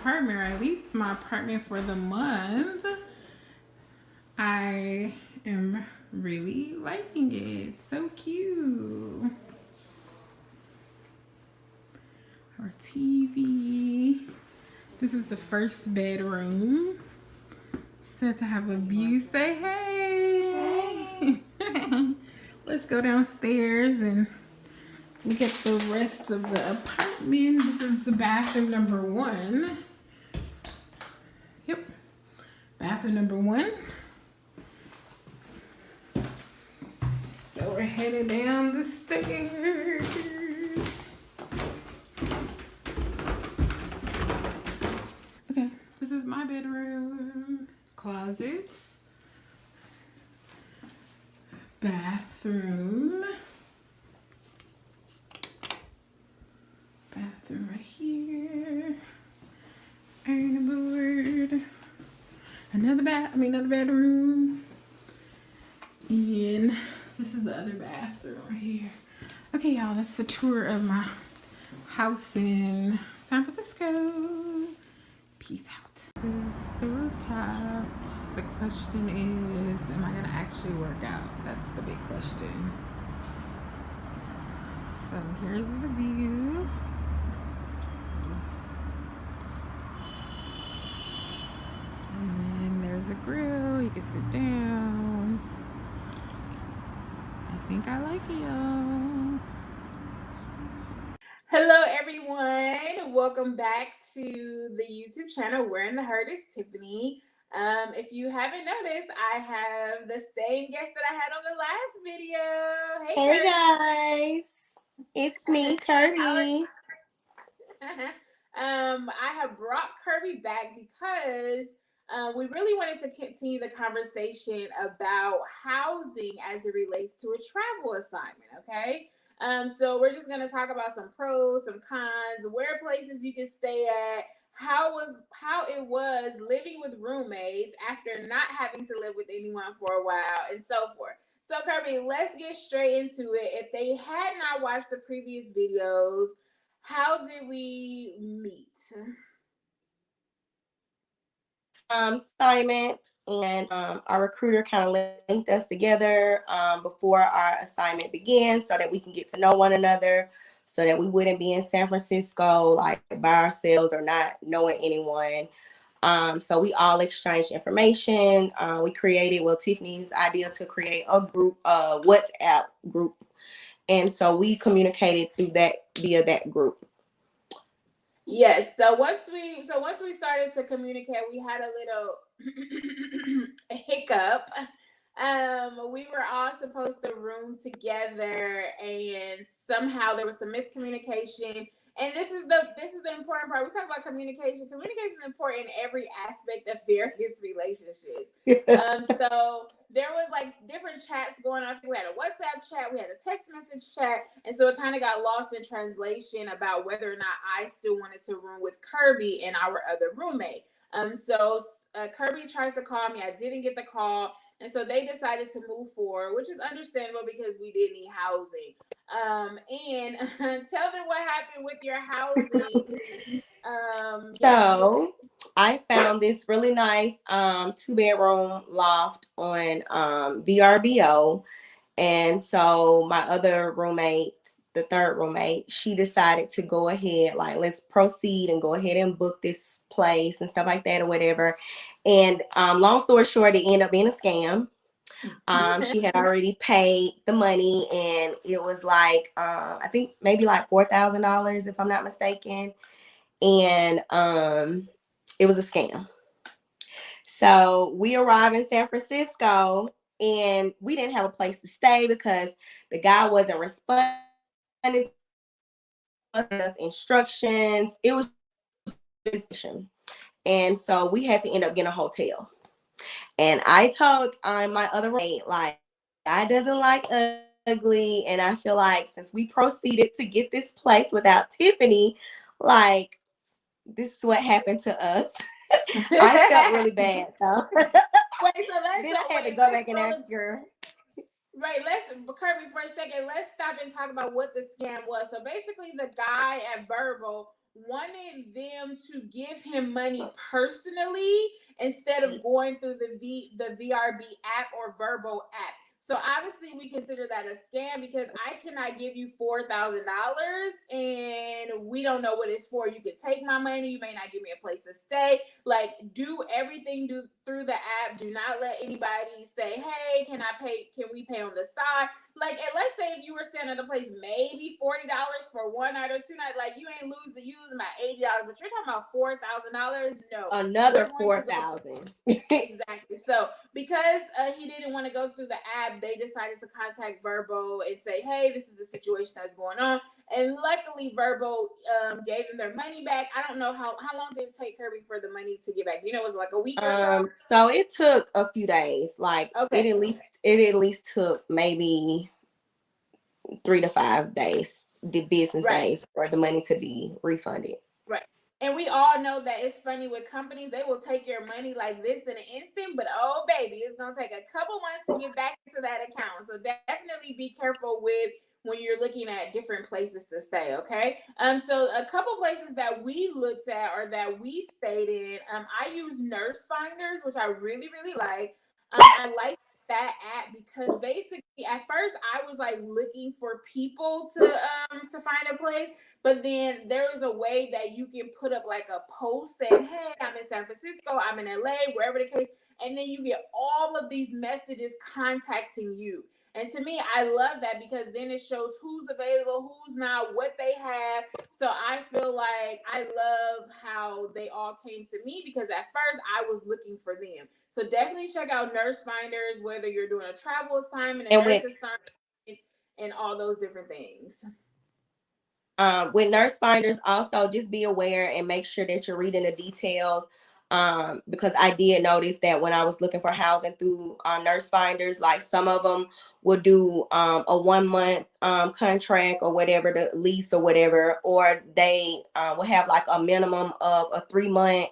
apartment, or at least my apartment for the month. I am really liking it. So cute. Our TV. This is the first bedroom. Said to have a view. Say hey. Let's go downstairs and look at the rest of the apartment. This is the bathroom number 1. Yep. Bathroom number 1. So we're headed down the stairs. Okay, this is my bedroom. Closets. Bathroom. Bathroom right here. Ironing board. Another bedroom. And this is the other bathroom right here. Okay, y'all, that's the tour of my house in San Francisco. Peace out. This is the rooftop. The question is, am I gonna actually work out? That's the big question. So here's the view. And then there's a grill. You can sit down. I think I like it, y'all. Hello, everyone. Welcome back to the YouTube channel. Where in the Herd is Tiffany. If you haven't noticed, I have the same guest that I had on the last video. Hey guys, it's me, Kirby. I have brought Kirby back because we really wanted to continue the conversation about housing as it relates to a travel assignment, okay? So we're just going to talk about some pros, some cons, where places you can stay at, how it was living with roommates after not having to live with anyone for a while, and so forth. So Kirby, let's get straight into it. If they had not watched the previous videos, how did we meet? Assignment, and our recruiter kind of linked us together before our assignment began so that we can get to know one another, so that we wouldn't be in San Francisco like by ourselves or not knowing anyone. So we all exchanged information. Tiffany's idea to create a group, WhatsApp group. And so we communicated via that group. Yes. So once we started to communicate, we had a little hiccup. We were all supposed to room together, and somehow there was some miscommunication. And this is the important part. We talk about communication. Communication is important in every aspect of various relationships. So there was like different chats going on. I think we had a WhatsApp chat, we had a text message chat, and so it kind of got lost in translation about whether or not I still wanted to room with Kirby and our other roommate. So Kirby tries to call me. I didn't get the call. And so they decided to move forward, which is understandable because we did need housing. And tell them what happened with your housing. So I found this really nice 2-bedroom loft on VRBO. And so my other roommate, the third roommate, she decided to go ahead, like, let's proceed and go ahead and book this place and stuff like that or whatever. And long story short, it ended up being a scam. She had already paid the money, and it was like I think maybe like $4,000 if I'm not mistaken. And it was a scam. So we arrived in San Francisco, and we didn't have a place to stay because the guy wasn't responding to us instructions. It was, and so we had to end up getting a hotel. And I told my other roommate, like, I doesn't like ugly, and I feel like since we proceeded to get this place without Tiffany, like, this is what happened to us. I felt really bad though. Wait, so then I had to go back and ask her. Right, Kirby, for a second, let's stop and talk about what the scam was. So basically, the guy at VRBO wanted them to give him money personally instead of going through the VRB app or VRBO app. So obviously we consider that a scam because I cannot give you $4,000 and we don't know what it's for. You could take my money, you may not give me a place to stay. Like, do everything through the app. Do not let anybody say, "Hey, can we pay on the side?" Like, and let's say if you were staying at a place, maybe $40 for one night or two nights, like you ain't losing about $80, but you're talking about $4,000. No, Another 4,000. Exactly. So because he didn't want to go through the app, they decided to contact VRBO and say, "Hey, this is the situation that's going on." And luckily, VRBO gave them their money back. I don't know how long did it take Kirby for the money to get back. You know, it was like a week or so. So it took a few days. Like okay. it at least took maybe 3 to 5 days, the business days, for the money to be refunded. Right. And we all know that it's funny with companies, they will take your money like this in an instant, but oh baby, it's gonna take a couple months to get back into that account. So definitely be careful with when you're looking at different places to stay. Okay. So a couple places that we looked at or that we stayed in, I use Nurse Finders, which I really, really like. I like that app because basically at first I was like looking for people to find a place, but then there is a way that you can put up like a post saying, "Hey, I'm in San Francisco, I'm in LA," wherever the case, and then you get all of these messages contacting you. And to me, I love that because then it shows who's available, who's not, what they have. So I feel like I love how they all came to me because at first I was looking for them. So definitely check out Nurse Finders, whether you're doing a travel assignment, a nurse assignment, and all those different things. With Nurse Finders, also just be aware and make sure that you're reading the details. Because I did notice that when I was looking for housing through Nurse Finders, like some of them would do a 1 month contract or whatever, the lease or whatever, or they will have like a minimum of a 3 month.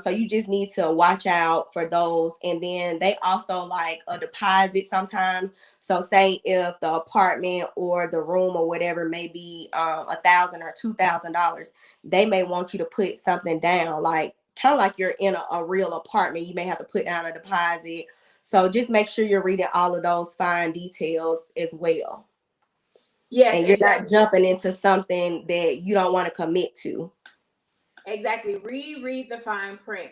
So you just need to watch out for those. And then they also like a deposit sometimes. So say if the apartment or the room or whatever may be $1,000 or $2,000, they may want you to put something down, like kind of like you're in a real apartment. You may have to put down a deposit. So just make sure you're reading all of those fine details as well. Yes, and you're not jumping into something that you don't want to commit to. Exactly. Reread the fine print.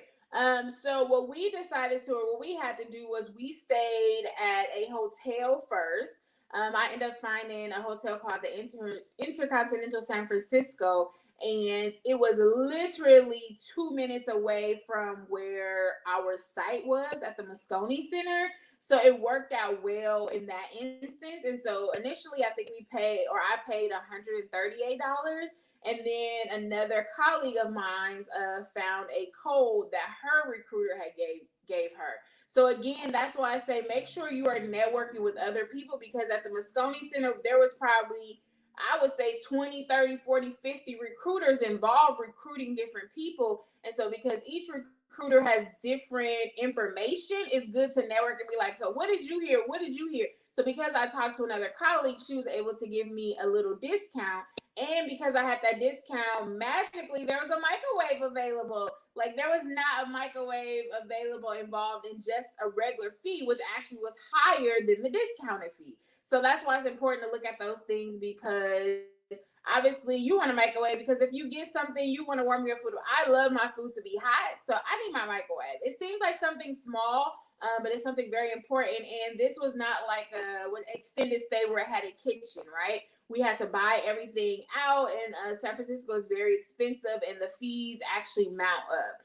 So what we decided to, or what we had to do was we stayed at a hotel first. I ended up finding a hotel called the Intercontinental San Francisco, and it was literally 2 minutes away from where our site was at the Moscone Center. So it worked out well in that instance. And so initially, I think I paid $138. And then another colleague of mine found a code that her recruiter had gave her. So again, that's why I say make sure you are networking with other people, because at the Moscone Center, there was probably, I would say 20, 30, 40, 50 recruiters involved recruiting different people. And so because each recruiter has different information, it's good to network and be like, "So what did you hear? What did you hear?" So because I talked to another colleague, she was able to give me a little discount. And because I had that discount, magically there was a microwave available. Like, there was not a microwave available involved in just a regular fee, which actually was higher than the discounted fee. So that's why it's important to look at those things, because obviously you want a microwave, because if you get something, you want to warm your food. I love my food to be hot, so I need my microwave. It seems like something small, but it's something very important. And this was not like a extended stay where it had a kitchen, right? We had to buy everything out, and San Francisco is very expensive, and the fees actually mount up.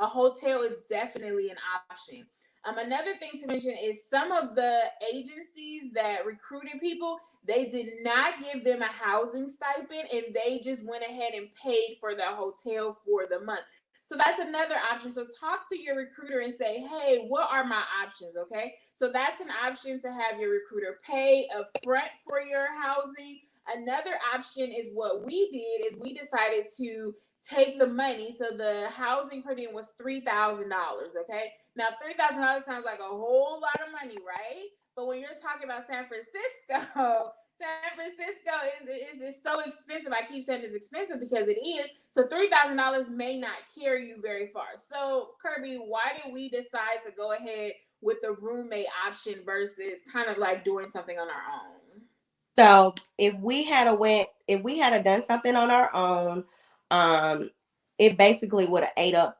A hotel is definitely an option. Another thing to mention is some of the agencies that recruited people, they did not give them a housing stipend, and they just went ahead and paid for the hotel for the month. So that's another option. So talk to your recruiter and say, "Hey, what are my options?" Okay. So that's an option, to have your recruiter pay up front for your housing. Another option is what we did is we decided to take the money. So the housing per diem was $3,000. Okay. Now $3,000 sounds like a whole lot of money, right? But when you're talking about San Francisco, San Francisco is so expensive. I keep saying it's expensive because it is. So $3,000 may not carry you very far. So Kirby, why did we decide to go ahead with the roommate option versus kind of like doing something on our own? So if we had done something on our own, it basically would have ate up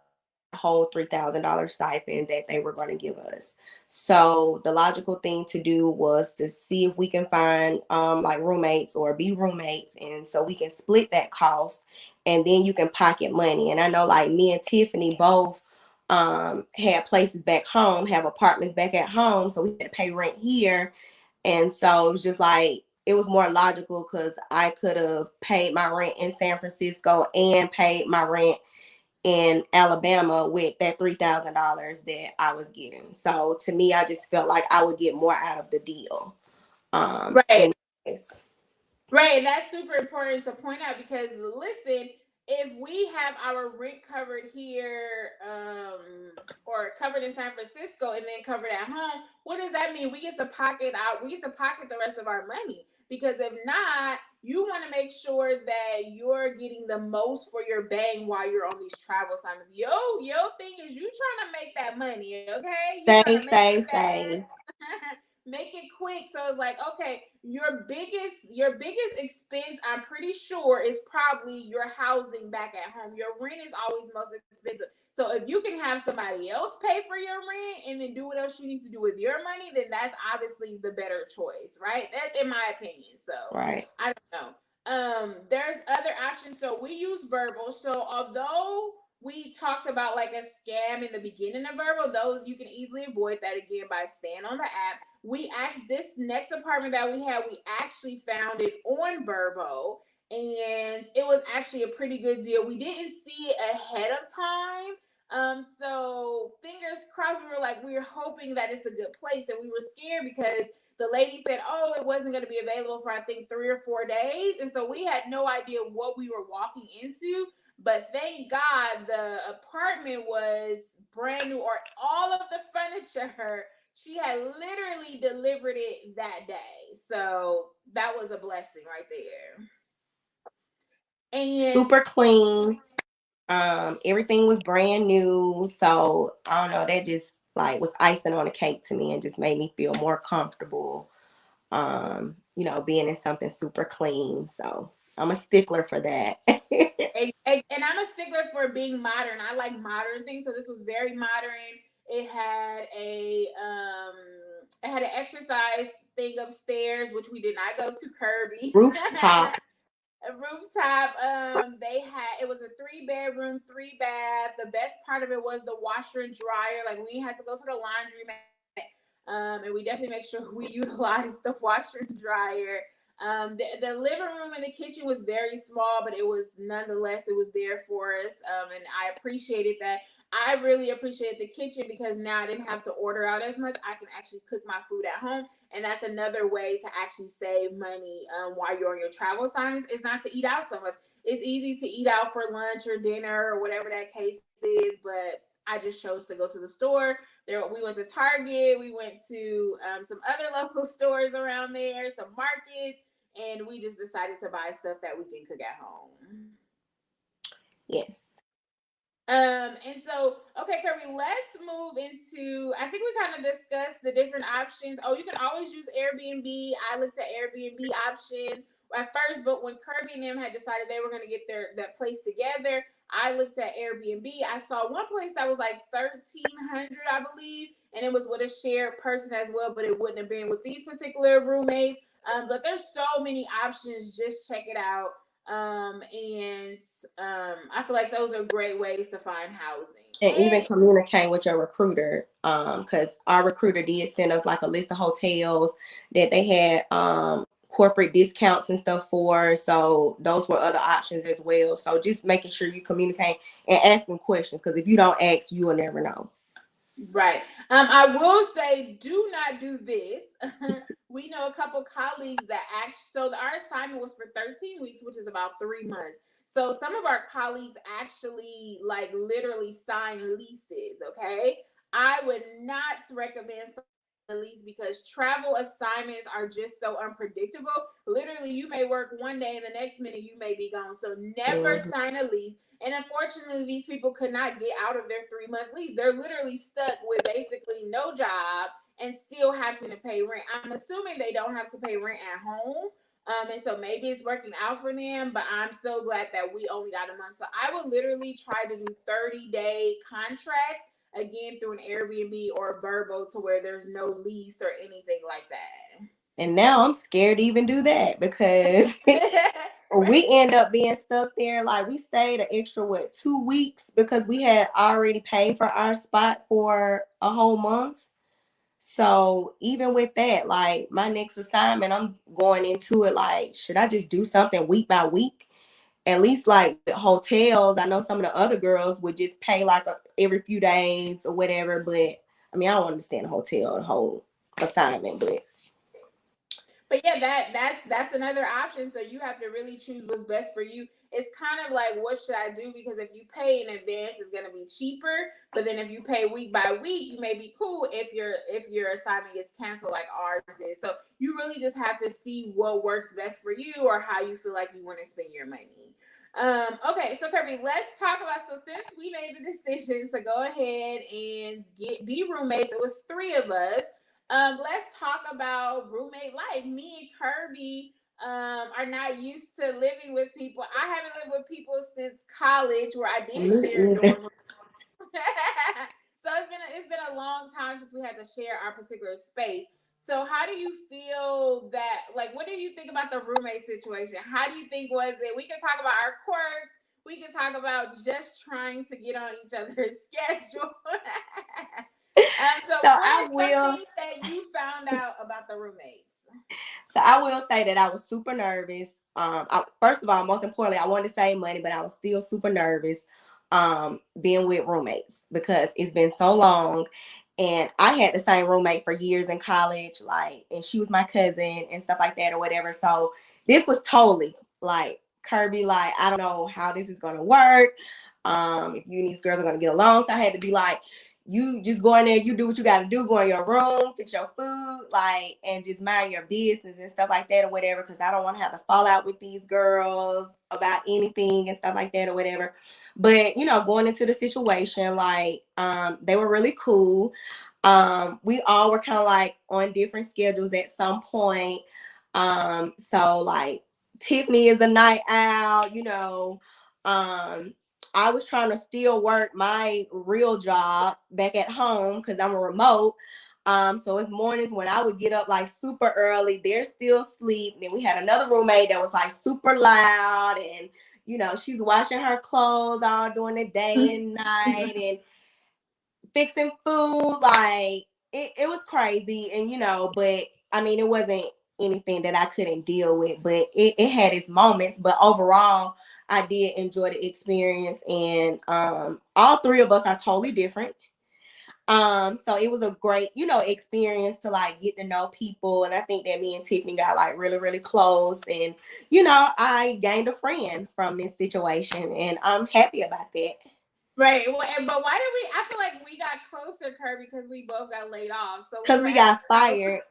that whole $3,000 stipend that they were going to give us. So the logical thing to do was to see if we can find like roommates or be roommates, and so we can split that cost, and then you can pocket money. And I know like me and Tiffany both had places back home, have apartments back at home, so we had to pay rent here, and so it was just like it was more logical because I could have paid my rent in San Francisco and paid my rent in Alabama with that $3,000 that I was getting. So to me, I just felt like I would get more out of the deal. Right. In this. Right, that's super important to point out because listen, if we have our rent covered here, or covered in San Francisco and then covered at home, what does that mean? We get to pocket out, we get to pocket the rest of our money. Because if not, you want to make sure that you're getting the most for your bang while you're on these travel assignments. Yo thing is you trying to make that money, okay? You trying to Save, make it save, fast. save. Make it quick. So it's like, okay, your biggest expense, I'm pretty sure, is probably your housing back at home. Your rent is always most expensive. So if you can have somebody else pay for your rent and then do what else you need to do with your money, then that's obviously the better choice, right? That's in my opinion. So Right. I don't know. There's other options. So we use VRBO. So although we talked about like a scam in the beginning of VRBO, those you can easily avoid that again by staying on the app. This next apartment that we actually found it on VRBO, and it was actually a pretty good deal. We didn't see it ahead of time. So fingers crossed, we were hoping that it's a good place, and we were scared because the lady said, oh, it wasn't going to be available for I think 3 or 4 days. And so we had no idea what we were walking into. But thank God the apartment was brand new, or all of the furniture, she had literally delivered it that day. So that was a blessing right there. And Super clean. Everything was brand new. So I don't know, that just like was icing on the cake to me and just made me feel more comfortable. Being in something super clean. So I'm a stickler for that. and I'm a stickler for being modern. I like modern things, so this was very modern. It had an exercise thing upstairs, which we did not go to, Kirby. Rooftop. A rooftop. It was a 3 bedroom, 3 bath. The best part of it was the washer and dryer. Like we had to go to the laundromat, and we definitely make sure we utilize the washer and dryer. The living room and the kitchen was very small, but it was nonetheless, it was there for us. And I appreciated that. I really appreciate the kitchen because now I didn't have to order out as much. I can actually cook my food at home, and that's another way to actually save money while you're on your travel assignments. Is not to eat out so much. It's easy to eat out for lunch or dinner or whatever that case is, but I just chose to go to the store. We went to Target. We went to some other local stores around there, some markets, and we just decided to buy stuff that we can cook at home. Yes. And so, okay, Kirby, let's move into. I think we kind of discussed the different options. Oh, you can always use Airbnb. I looked at Airbnb options at first, but when Kirby and them had decided they were going to get that place together, I looked at Airbnb. I saw one place that was like 1,300, I believe, and it was with a shared person as well, but it wouldn't have been with these particular roommates. But there's so many options. Just check it out. And I feel like those are great ways to find housing. And even And communicate with your recruiter. Because our recruiter did send us like a list of hotels that they had corporate discounts and stuff for. So those were other options as well. So just making sure you communicate and asking questions, because if you don't ask, you will never know. right. I will say, do not do this. We know a couple colleagues that so our assignment was for 13 weeks, which is about 3 months. So some of our colleagues actually like literally sign leases. Okay. I would not recommend a lease because travel assignments are just so unpredictable. Literally, you may work one day and the next minute you may be gone. So never Mhm. sign a lease. And unfortunately, these people could not get out of their 3-month lease. They're literally stuck with basically no job and still having to pay rent. I'm assuming they don't have to pay rent at home. And so maybe it's working out for them, but I'm so glad that we only got a month. So I would literally try to do 30-day contracts again through an Airbnb or VRBO to where there's no lease or anything like And now I'm scared to even do that because that. we Right. end up being stuck there. Like we stayed an extra 2 weeks because we had already paid for our spot for a whole month. So even with that, like my next assignment, I'm going into it like, should I just do something week by week? At least like with hotels, I know some of the other girls would just pay like every few days or whatever. But I mean, I don't understand the hotel, the whole assignment, but But yeah, that's another option. So you have to really choose what's best for you. It's kind of like, what should I do? Because if you pay in advance, it's going to be cheaper. But then if you pay week by week, you may be cool if your assignment gets canceled like ours is. So you really just have to see what works best for you or how you feel like you want to spend your money. Okay, so Kirby, let's talk about. So since we made the decision to go ahead and be roommates, it was three of us. Let's talk about roommate life. Me and Kirby are not used to living with people. I haven't lived with people since college, where I did me share either. dorm. So it's been a long time since we had to share our particular space. So how do you feel that, like, what do you think about the roommate situation? How do you think was it? We can talk about our quirks. We can talk about just trying to get on each other's schedule. So So what I are some will things that you found out about the roommates? So I will say that I was super nervous. First of all, most importantly, I wanted to save money, but I was still super nervous being with roommates because it's been so long. And I had the same roommate for years in college, like, and she was my cousin and stuff like that or whatever. So this was totally like Kirby, like, I don't know how this is gonna work. If you and these girls are gonna get along. So I had to be like, you just go in there, you do what you got to do, go in your room, fix your food, like, and just mind your business and stuff like that or whatever, because I don't want to have to fall out with these girls about anything and stuff like that or whatever. But, going into the situation, like, they were really cool. We all were kind of like on different schedules at some point. So like Tiffany is a night owl, I was trying to still work my real job back at home because I'm a remote. So it's mornings when I would get up like super early. They're still asleep. Then we had another roommate that was like super loud and she's washing her clothes all during the day and night and fixing food. Like it was crazy. And but I mean it wasn't anything that I couldn't deal with, but it had its moments. But overall, I did enjoy the experience, and all three of us are totally different. So it was a great, experience to like get to know people. And I think that me and Tiffany got like really, really close. And, I gained a friend from this situation, and I'm happy about that. Right. Well, but why did we? I feel like we got closer, Kirby, because we both got laid off. So we Because were we at got the house. fired.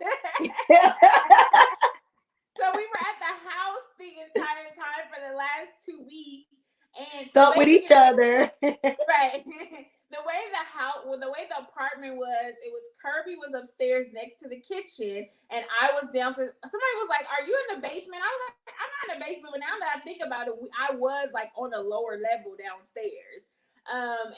So we were at the house the entire time for the last 2 weeks, and so Stuck with each basically, other. right. The way the apartment was, it was Kirby was upstairs next to the kitchen, and I was downstairs. Somebody was like, "Are you in the basement?" I was like, "I'm not in the basement," but now that I think about it, I was like on a lower level downstairs.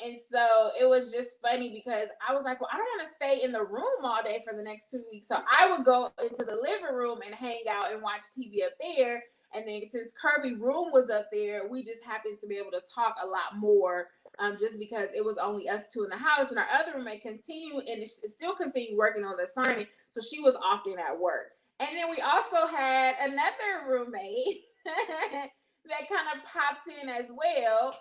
And so it was just funny because I was like, well, I don't want to stay in the room all day for the next 2 weeks. So I would go into the living room and hang out and watch TV up there. And then since Kirby room was up there, we just happened to be able to talk a lot more, just because it was only us two in the house, and our other roommate continued and still continued working on the assignment, so she was often at work. And then we also had another roommate that kind of popped in as well,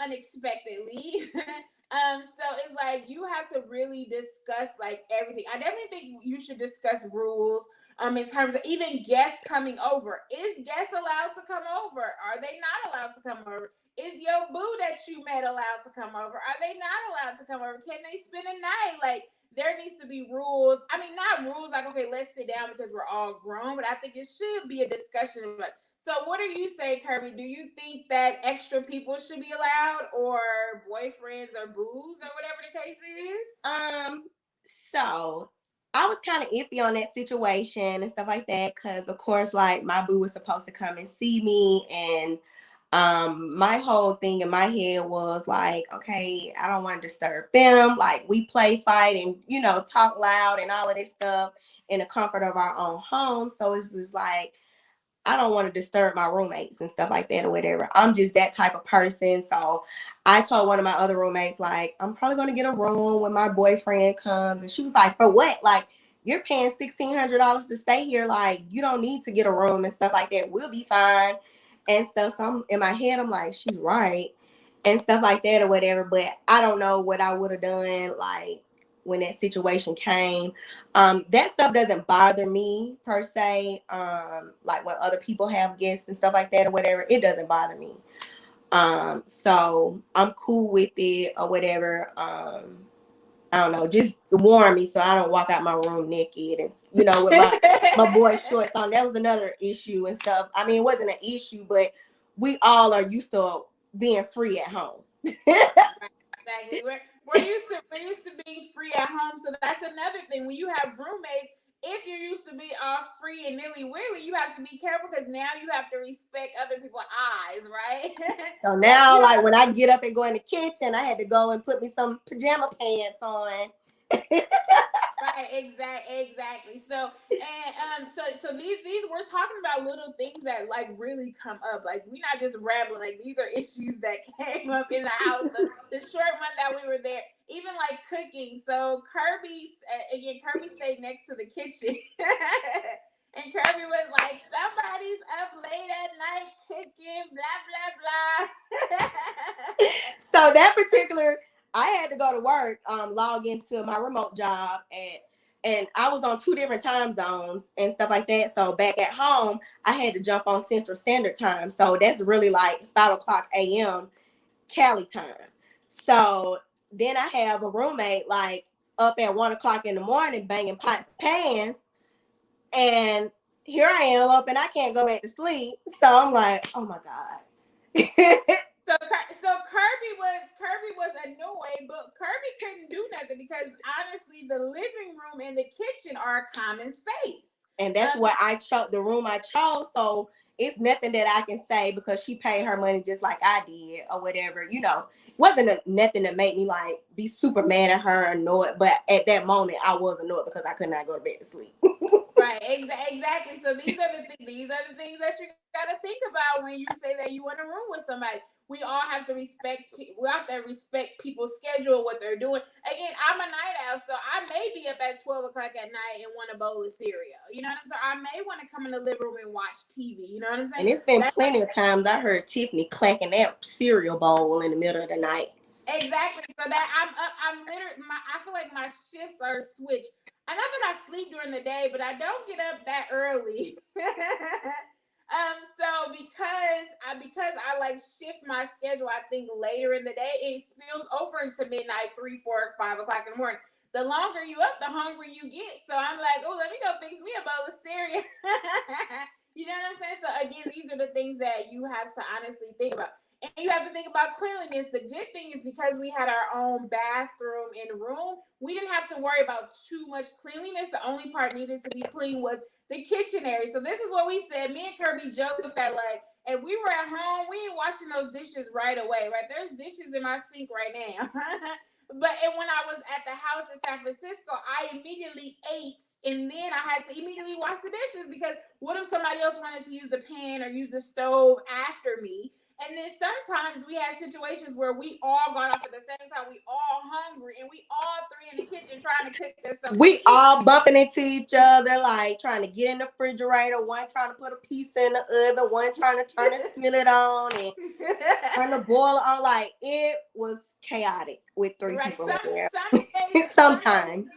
unexpectedly. So it's like you have to really discuss like everything. I definitely think you should discuss rules. In terms of even guests coming over. Is guests allowed to come over? Are they not allowed to come over? Is your boo that you met allowed to come over? Are they not allowed to come over? Can they spend a night? Like, there needs to be rules. I mean, not rules like, okay, let's sit down because we're all grown, but I think it should be a discussion about. So, what do you say, Kirby? Do you think that extra people should be allowed, or boyfriends, or booze, or whatever the case is? So I was kind of iffy on that situation and stuff like that because, of course, like my boo was supposed to come and see me, and my whole thing in my head was like, okay, I don't want to disturb them. Like we play, fight, and talk loud and all of this stuff in the comfort of our own home. So it's just like I don't want to disturb my roommates and stuff like that or whatever. I'm just that type of person. So I told one of my other roommates, like, I'm probably going to get a room when my boyfriend comes. And she was like, for what? Like, you're paying $1,600 to stay here. Like, you don't need to get a room and stuff like that. We'll be fine and stuff. So I'm in my head, I'm like, she's right and stuff like that or whatever. But I don't know what I would have done, like, when that situation came. That stuff doesn't bother me per se. Like when other people have guests and stuff like that or whatever, it doesn't bother me. So I'm cool with it or whatever. I don't know, just warn me so I don't walk out my room naked and with my boy shorts on. That was another issue and stuff. I mean, it wasn't an issue, but we all are used to being free at home. Exactly. We're used to being free at home. So that's another thing. When you have roommates, if you're used to be all free and nilly willy, you have to be careful because now you have to respect other people's eyes, right? So now, like when I get up and go in the kitchen, I had to go and put me some pajama pants on. Right, exactly. So so these we're talking about little things that like really come up. Like we're not just rambling. Like these are issues that came up in the house. The short month that we were there, even like cooking. So Kirby stayed next to the kitchen. And Kirby was like, somebody's up late at night cooking, blah, blah, blah. So that particular, I had to go to work, log into my remote job, and I was on 2 different time zones and stuff like that. So back at home, I had to jump on Central Standard Time. So that's really like 5:00 a.m. Cali time. So then I have a roommate like up at 1:00 in the morning banging pots and pans. And here I am up and I can't go back to sleep. So I'm like, oh my God. So Kirby was annoyed, but Kirby couldn't do nothing because honestly, the living room and the kitchen are a common space. And that's what I chose, the room I chose. So it's nothing that I can say because she paid her money just like I did or whatever. Wasn't nothing to make me like be super mad at her, annoyed. But at that moment, I was annoyed because I could not go to bed to sleep. Right, exactly. So these are the things that you got to think about when you say that you want a room with somebody. We all have to respect. We have to respect people's schedule, what they're doing. Again, I'm a night owl, so I may be up at 12:00 at night and want a bowl of cereal. You know what I'm saying? I may want to come in the living room and watch TV. You know what I'm saying? And it's been plenty of times I heard Tiffany clacking that cereal bowl in the middle of the night. Exactly. So that I'm literally. I feel like my shifts are switched. I know that I sleep during the day, but I don't get up that early. So because I like shift my schedule, I think later in the day, it spills over into midnight, 3, 4, 5:00 in the morning. The longer you up, the hungrier you get. So I'm like, oh, let me go fix me a bowl of cereal. You know what I'm saying? So again, these are the things that you have to honestly think about. And you have to think about cleanliness. The good thing is because we had our own bathroom and room, we didn't have to worry about too much cleanliness. The only part needed to be clean was the kitchen area. So this is what we said. Me and Kirby joked that like if we were at home, we ain't washing those dishes right away, right? There's dishes in my sink right now. But when I was at the house in San Francisco, I immediately ate and then I had to immediately wash the dishes because what if somebody else wanted to use the pan or use the stove after me? And then sometimes we had situations where we all got off at the same time. We all hungry, and we all 3 in the kitchen trying to cook us something. We all bumping into each other, like trying to get in the refrigerator. One trying to put a pizza in the oven. One trying to turn the skillet on and turn the boiler on. Like it was chaotic with 3 people in there. Sometimes.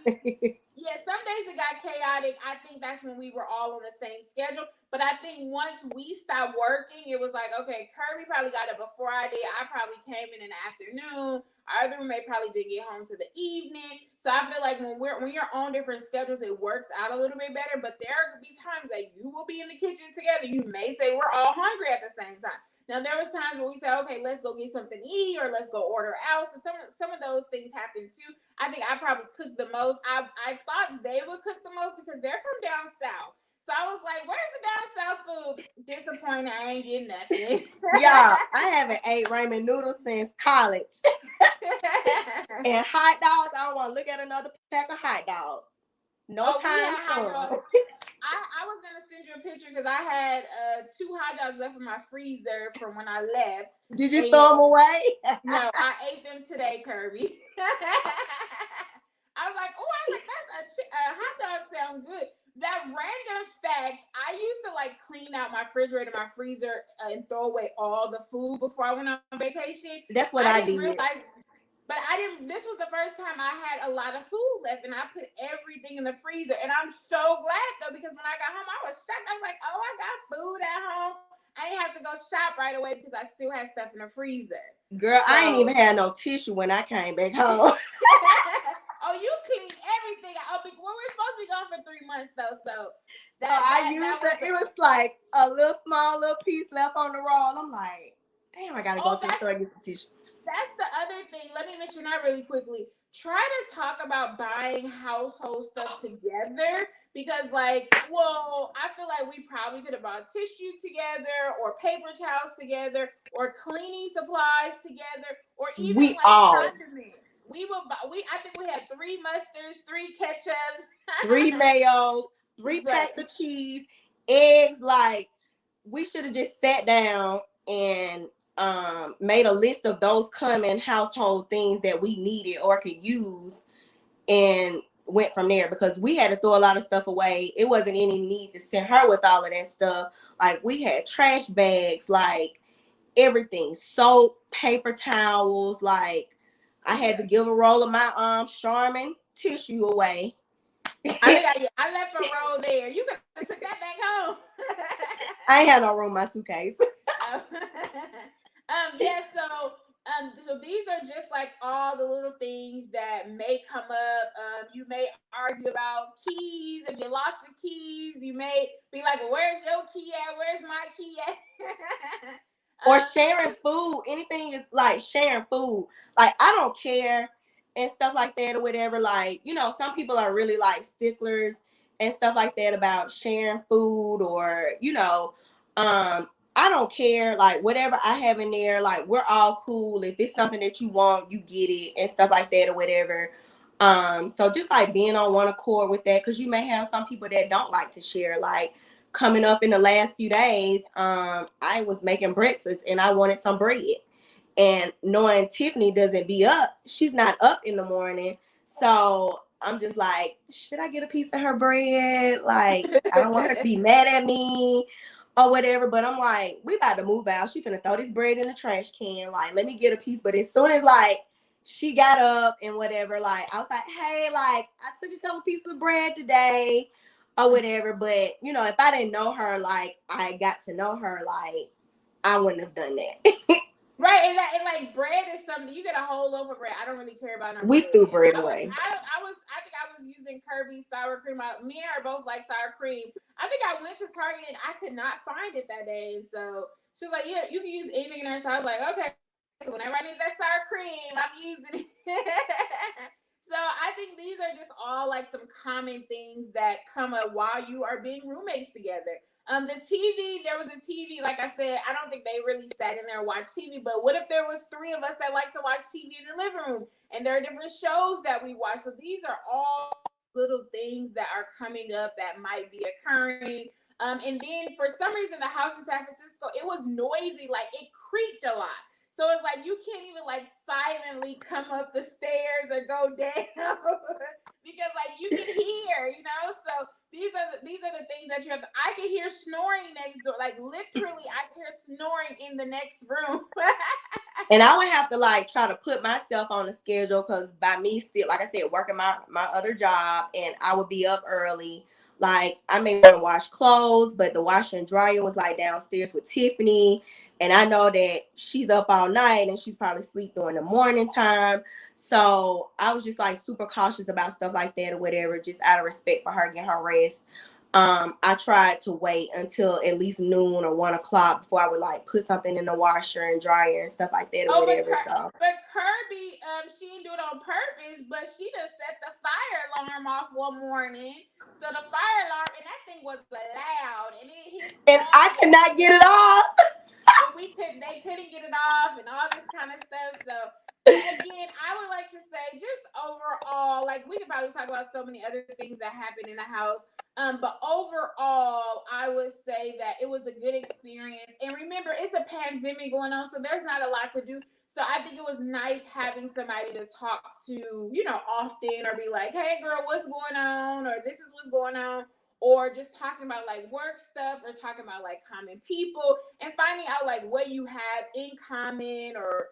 Yeah, some days it got chaotic. I think that's when we were all on the same schedule. But I think once we stopped working, it was like, okay, Kirby probably got it before I did. I probably came in the afternoon. Our other roommate probably didn't get home to the evening. So I feel like when you're on different schedules, it works out a little bit better. But there could be times that you will be in the kitchen together. You may say we're all hungry at the same time. Now there was times where we said, okay, let's go get something to eat or let's go order out. So some of those things happen too. I think I probably cooked the most. I thought they would cook the most because they're from down south. So I was like, where's the down south food? Disappointed, I ain't getting nothing. Yeah, I haven't ate ramen noodles since college. And hot dogs, I don't want to look at another pack of hot dogs. No time soon. I was gonna send you a picture because I had 2 hot dogs left in my freezer from when I left. Did you throw them away? No, I ate them today, Kirby. I was like, that's a hot dog sound good. That random fact, I used to like clean out my refrigerator, my freezer, and throw away all the food before I went on vacation. That's what I did. But I didn't. This was the first time I had a lot of food left, and I put everything in the freezer. And I'm so glad though, because when I got home, I was shocked. I was like, "Oh, I got food at home. I didn't have to go shop right away because I still had stuff in the freezer." Girl, so, I ain't even had no tissue when I came back home. Oh, you cleaned everything. Oh, well, we're supposed to be gone for 3 months though, so it was like a small little piece left on the roll. I'm like, damn, I gotta go to the store and get some tissue. That's the other thing. Let me mention that really quickly. Try to talk about buying household stuff together because, I feel like we probably could have bought tissue together or paper towels together or cleaning supplies together or even condiments. I think we had 3 mustards, 3 ketchups, 3 mayos, 3 packs of cheese, eggs. Like, we should have just sat down and made a list of those common household things that we needed or could use and went from there because we had to throw a lot of stuff away. It wasn't any need to send her with all of that stuff. Like, we had trash bags, like everything, soap, paper towels. Like, I had to give a roll of my Charmin tissue away. I left a roll there. You could have took that back home. I ain't had no room in my suitcase. So these are just like all the little things that may come up. You may argue about keys. If you lost your keys, you may be like, well, where's your key at? Where's my key at? Or sharing food. Anything is like sharing food. Like, I don't care and stuff like that or whatever. Like, some people are really like sticklers and stuff like that about sharing food or, I don't care, like, whatever I have in there, like, we're all cool. If it's something that you want, you get it and stuff like that or whatever. So just like being on one accord with that, because you may have some people that don't like to share. Like, coming up in the last few days, I was making breakfast and I wanted some bread. And knowing Tiffany doesn't be up, she's not up in the morning. So I'm just like, should I get a piece of her bread? Like, I don't want her to be mad at me or whatever, but I'm like, we about to move out. She finna throw this bread in the trash can. Like, let me get a piece. But as soon as like she got up and whatever, like I was like, hey, like I took a couple pieces of bread today or whatever. But if I didn't know her, like I got to know her, like I wouldn't have done that. Right, and like bread is something you get a whole loaf of bread. I don't really care about no we bread. threw bread away. I think I was using Kirby's sour cream. Me and her both like sour cream. I think I went to Target and I could not find it that day, and so she was like, "Yeah, you can use anything in there." So I was like, "Okay." So whenever I need that sour cream, I'm using it. So I think these are just all like some common things that come up while you are being roommates together. The TV, there was a TV, like I said, I don't think they really sat in there and watched TV, but what if there was 3 of us that like to watch TV in the living room and there are different shows that we watch? So these are all little things that are coming up that might be occurring. And then for some reason, the house in San Francisco, it was noisy, like it creaked a lot. So it's like you can't even like silently come up the stairs or go down because like you can hear, So these are the things that you have. I can hear snoring next door, like literally, I can hear snoring in the next room. And I would have to like try to put myself on a schedule because by me still, like I said, working my other job, and I would be up early. Like, I may want to wash clothes, but the washer and dryer was like downstairs with Tiffany. And I know that she's up all night and she's probably asleep during the morning time. So I was just like super cautious about stuff like that or whatever, just out of respect for her getting her rest. I tried to wait until at least noon or 1 o'clock before I would like put something in the washer and dryer and stuff like that or Oh, whatever. So but Kirby, she didn't do it on purpose, but she just set the fire alarm off one morning. So the fire alarm, and that thing was loud, and it hits and I all could the not get it off. and they couldn't get it off and all this kind of stuff. So, but again, I would like to say just overall, like we could probably talk about so many other things that happened in the house. But overall, I would say that it was a good experience. And remember, it's a pandemic going on, so there's not a lot to do. So I think it was nice having somebody to talk to, often, or be like, hey girl, what's going on? Or this is what's going on, or just talking about like work stuff, or talking about like common people, and finding out like what you have in common, or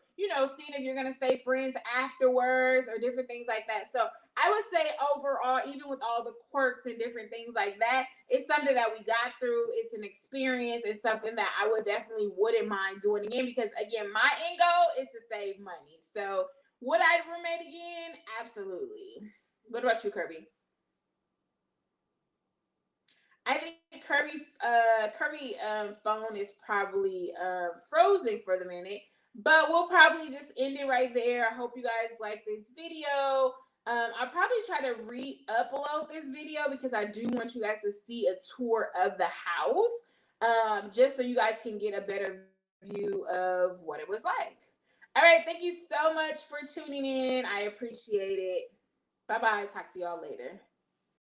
seeing if you're going to stay friends afterwards, or different things like that. So I would say overall, even with all the quirks and different things like that, it's something that we got through. It's an experience. It's something that I wouldn't mind doing again, because again, my end goal is to save money. So would I roommate again? Absolutely. What about you, Kirby? I think Kirby phone is probably frozen for the minute, but we'll probably just end it right there. I hope you guys like this video. I'll probably try to re-upload this video because I do want you guys to see a tour of the house, just so you guys can get a better view of what it was like. All right, thank you so much for tuning in. I appreciate it. Bye bye. Talk to y'all later.